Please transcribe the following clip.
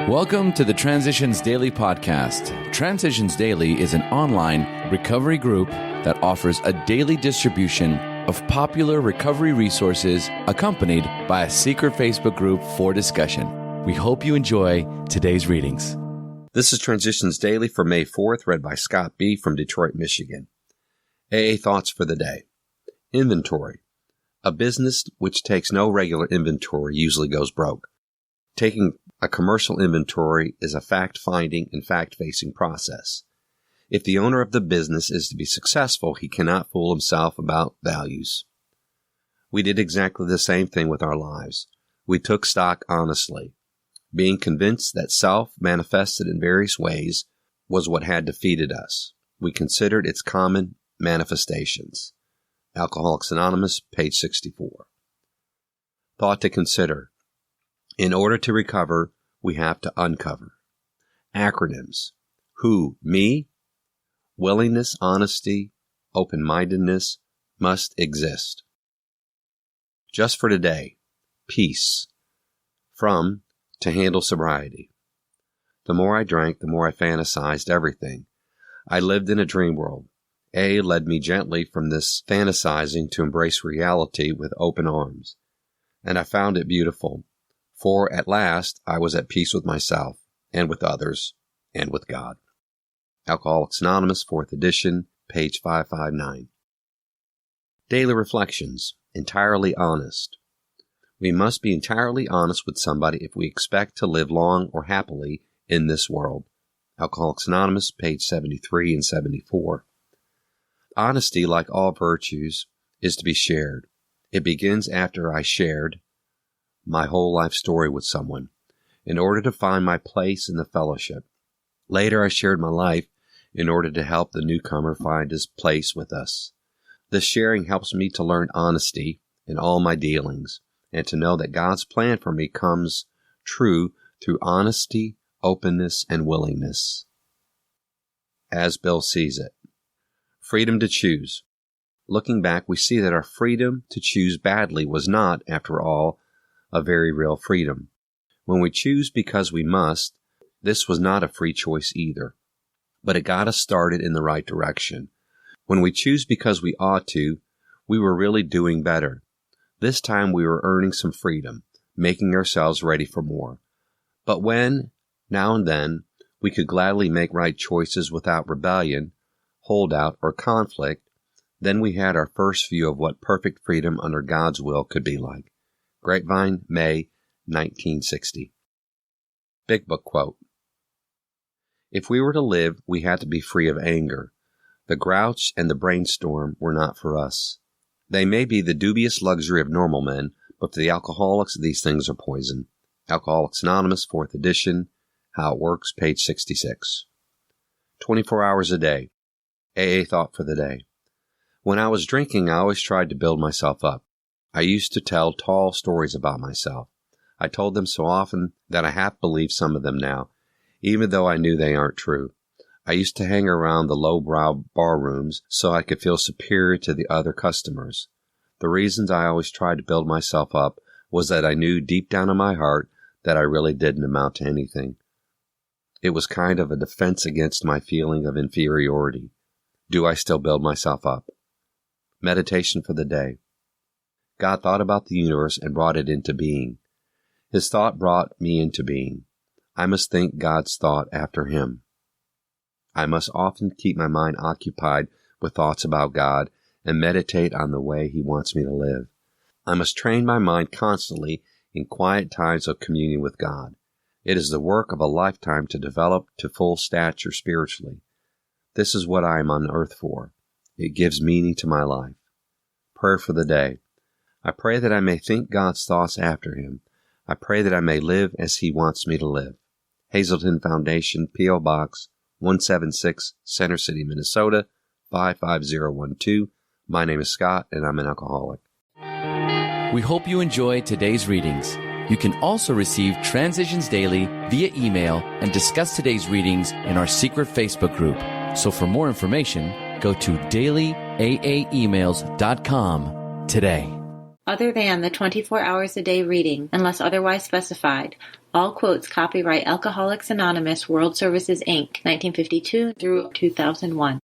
Welcome to the Transitions Daily podcast. Transitions Daily is an online recovery group that offers a daily distribution of popular recovery resources accompanied by a secret Facebook group for discussion. We hope you enjoy today's readings. This is Transitions Daily for May 4th, read by Scott B. from Detroit, Michigan. AA thoughts for the day. Inventory. A business which takes no regular inventory usually goes broke. Taking a commercial inventory is a fact-finding and fact-facing process. If the owner of the business is to be successful, he cannot fool himself about values. We did exactly the same thing with our lives. We took stock honestly, being convinced that self, manifested in various ways, was what had defeated us. We considered its common manifestations. Alcoholics Anonymous, page 64. Thought to consider. In order to recover, we have to uncover. Acronyms. Who? Me? Willingness, honesty, open-mindedness must exist. Just for today. Peace. From To Handle Sobriety. The more I drank, the more I fantasized everything. I lived in a dream world. A led me gently from this fantasizing to embrace reality with open arms. And I found it beautiful. For at last I was at peace with myself, and with others, and with God. Alcoholics Anonymous, 4th edition, page 559. Daily Reflections. Entirely honest. We must be entirely honest with somebody if we expect to live long or happily in this world. Alcoholics Anonymous, page 73 and 74. Honesty, like all virtues, is to be shared. It begins after I shared my whole life story with someone, in order to find my place in the fellowship. Later I shared my life in order to help the newcomer find his place with us. This sharing helps me to learn honesty in all my dealings, and to know that God's plan for me comes true through honesty, openness, and willingness. As Bill sees it. Freedom to choose. Looking back, we see that our freedom to choose badly was not, after all, a very real freedom. When we choose because we must, this was not a free choice either, but it got us started in the right direction. When we choose because we ought to, we were really doing better. This time we were earning some freedom, making ourselves ready for more. But when, now and then, we could gladly make right choices without rebellion, holdout, or conflict, then we had our first view of what perfect freedom under God's will could be like. Grapevine, May, 1960. Big Book quote. If we were to live, we had to be free of anger. The grouch and the brainstorm were not for us. They may be the dubious luxury of normal men, but for the alcoholics, these things are poison. Alcoholics Anonymous, 4th edition, How It Works, page 66. 24 hours a day. AA thought for the day. When I was drinking, I always tried to build myself up. I used to tell tall stories about myself. I told them so often that I half believe some of them now, even though I knew they aren't true. I used to hang around the low-brow bar rooms so I could feel superior to the other customers. The reasons I always tried to build myself up was that I knew deep down in my heart that I really didn't amount to anything. It was kind of a defense against my feeling of inferiority. Do I still build myself up? Meditation for the day. God thought about the universe and brought it into being. His thought brought me into being. I must think God's thought after him. I must often keep my mind occupied with thoughts about God and meditate on the way he wants me to live. I must train my mind constantly in quiet times of communion with God. It is the work of a lifetime to develop to full stature spiritually. This is what I am on earth for. It gives meaning to my life. Prayer for the day. I pray that I may think God's thoughts after him. I pray that I may live as he wants me to live. Hazelton Foundation, P.O. Box 176, Center City, Minnesota, 55012. My name is Scott, and I'm an alcoholic. We hope you enjoy today's readings. You can also receive Transitions Daily via email and discuss today's readings in our secret Facebook group. So for more information, go to dailyaaemails.com today. Other than the 24 hours a day reading, unless otherwise specified, All quotes copyright Alcoholics Anonymous World Services, Inc., 1952 through 2001.